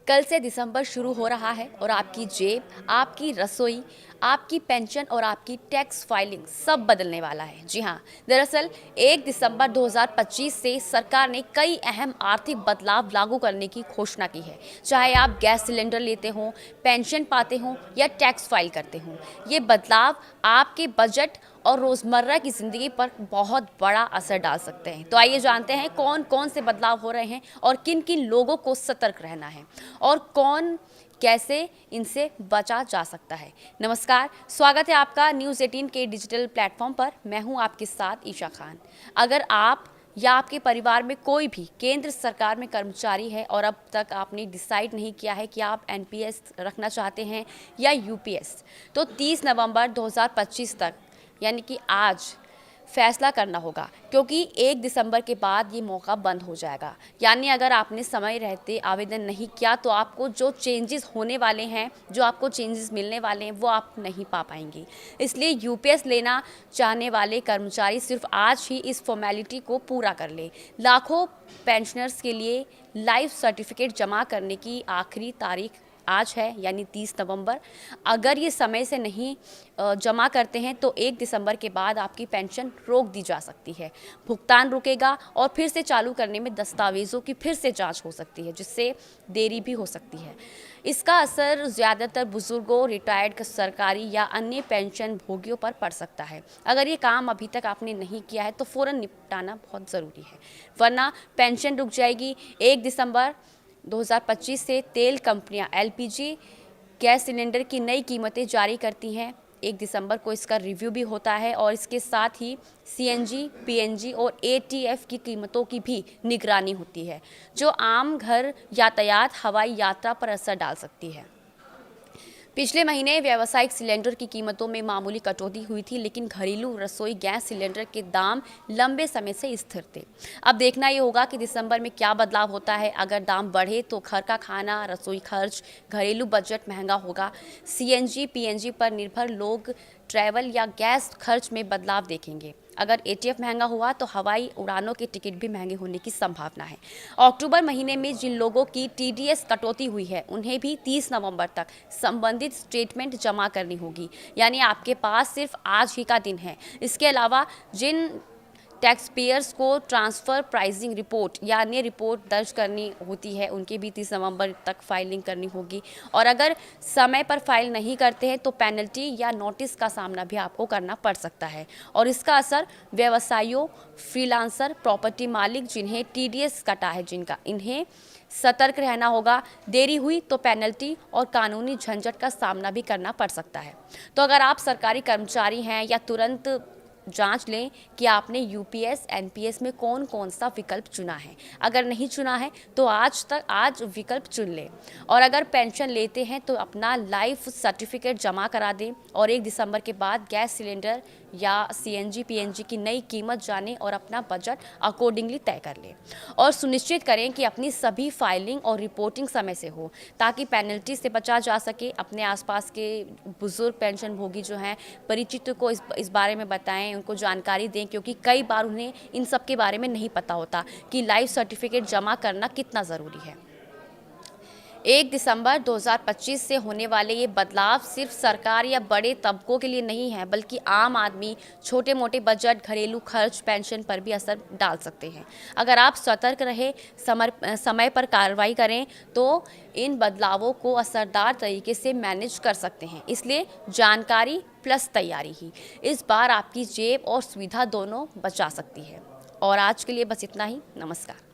कल से दिसंबर शुरू हो रहा है और आपकी जेब, आपकी रसोई, आपकी पेंशन और आपकी टैक्स फाइलिंग सब बदलने वाला है। जी हाँ, दरअसल 1 दिसंबर 2025 से सरकार ने कई अहम आर्थिक बदलाव लागू करने की घोषणा की है। चाहे आप गैस सिलेंडर लेते हों, पेंशन पाते हों या टैक्स फाइल करते हों, ये बदलाव आपके बजट और रोज़मर्रा की ज़िंदगी पर बहुत बड़ा असर डाल सकते हैं। तो आइए जानते हैं कौन कौन से बदलाव हो रहे हैं और किन किन लोगों को सतर्क रहना है और कौन कैसे इनसे बचा जा सकता है। नमस्कार, स्वागत है आपका न्यूज़ 18 के डिजिटल प्लेटफॉर्म पर। मैं हूं आपके साथ ईशा खान। अगर आप या आपके परिवार में कोई भी केंद्र सरकार में कर्मचारी है और अब तक आपने डिसाइड नहीं किया है कि आप एनपीएस रखना चाहते हैं या यूपीएस, तो 30 नवंबर 2025 तक यानी कि आज फैसला करना होगा, क्योंकि 1 दिसंबर के बाद ये मौका बंद हो जाएगा। यानी अगर आपने समय रहते आवेदन नहीं किया तो आपको जो चेंजेस होने वाले हैं, जो आपको चेंजेस मिलने वाले हैं, वो आप नहीं पा पाएंगे। इसलिए यूपीएस लेना चाहने वाले कर्मचारी सिर्फ आज ही इस फॉर्मेलिटी को पूरा कर ले। लाखों पेंशनर्स के लिए लाइफ सर्टिफिकेट जमा करने की आखिरी तारीख आज है, यानी 30 नवंबर। अगर ये समय से नहीं जमा करते हैं तो 1 दिसंबर के बाद आपकी पेंशन रोक दी जा सकती है। भुगतान रुकेगा और फिर से चालू करने में दस्तावेज़ों की फिर से जांच हो सकती है, जिससे देरी भी हो सकती है। इसका असर ज़्यादातर बुजुर्गों, रिटायर्ड सरकारी या अन्य पेंशन भोगियों पर पड़ सकता है। अगर ये काम अभी तक आपने नहीं किया है तो फ़ौरन निपटाना बहुत ज़रूरी है, वरना पेंशन रुक जाएगी। 1 दिसंबर 2025 से तेल कंपनियां एलपीजी गैस सिलेंडर की नई कीमतें जारी करती हैं। 1 दिसंबर को इसका रिव्यू भी होता है और इसके साथ ही सीएनजी, पीएनजी और एटीएफ की कीमतों की भी निगरानी होती है, जो आम घर यातायात, हवाई यात्रा पर असर डाल सकती है। पिछले महीने व्यावसायिक सिलेंडर की कीमतों में मामूली कटौती हुई थी, लेकिन घरेलू रसोई गैस सिलेंडर के दाम लंबे समय से स्थिर थे। अब देखना ये होगा कि दिसंबर में क्या बदलाव होता है। अगर दाम बढ़े तो घर का खाना, रसोई खर्च, घरेलू बजट महंगा होगा। सीएनजी, पीएनजी पर निर्भर लोग ट्रैवल या गैस खर्च में बदलाव देखेंगे। अगर एटीएफ महंगा हुआ तो हवाई उड़ानों के टिकट भी महंगे होने की संभावना है। अक्टूबर महीने में जिन लोगों की टीडीएस कटौती हुई है, उन्हें भी 30 नवंबर तक संबंधित स्टेटमेंट जमा करनी होगी। यानी आपके पास सिर्फ आज ही का दिन है। इसके अलावा जिन टैक्स पेयर्स को ट्रांसफ़र प्राइसिंग रिपोर्ट या अन्य रिपोर्ट दर्ज करनी होती है, उनकी भी 30 नवंबर तक फाइलिंग करनी होगी। और अगर समय पर फाइल नहीं करते हैं तो पेनल्टी या नोटिस का सामना भी आपको करना पड़ सकता है। और इसका असर व्यवसायियों, फ्रीलांसर, प्रॉपर्टी मालिक जिन्हें टीडीएस कटा है, इन्हें सतर्क रहना होगा। देरी हुई तो पेनल्टी और कानूनी झंझट का सामना भी करना पड़ सकता है। तो अगर आप सरकारी कर्मचारी हैं या तुरंत जांच लें कि आपने यूपीएस, एनपीएस में कौन कौन सा विकल्प चुना है। अगर नहीं चुना है तो आज विकल्प चुन लें। और अगर पेंशन लेते हैं तो अपना लाइफ सर्टिफिकेट जमा करा दें और 1 दिसंबर के बाद गैस सिलेंडर या सीएनजी, पीएनजी की नई कीमत जानें और अपना बजट अकॉर्डिंगली तय कर लें। और सुनिश्चित करें कि अपनी सभी फाइलिंग और रिपोर्टिंग समय से हो, ताकि पेनल्टी से बचा जा सके। अपने आसपास के बुजुर्ग पेंशन भोगी जो हैं, परिचित को इस बारे में बताएं, उनको जानकारी दें, क्योंकि कई बार उन्हें इन सब के बारे में नहीं पता होता कि लाइफ सर्टिफिकेट जमा करना कितना ज़रूरी है। 1 दिसंबर 2025 से होने वाले ये बदलाव सिर्फ सरकार या बड़े तबकों के लिए नहीं है, बल्कि आम आदमी, छोटे मोटे बजट, घरेलू खर्च, पेंशन पर भी असर डाल सकते हैं। अगर आप सतर्क रहे, समय पर कार्रवाई करें तो इन बदलावों को असरदार तरीके से मैनेज कर सकते हैं। इसलिए जानकारी प्लस तैयारी ही इस बार आपकी जेब और सुविधा दोनों बचा सकती है। और आज के लिए बस इतना ही। नमस्कार।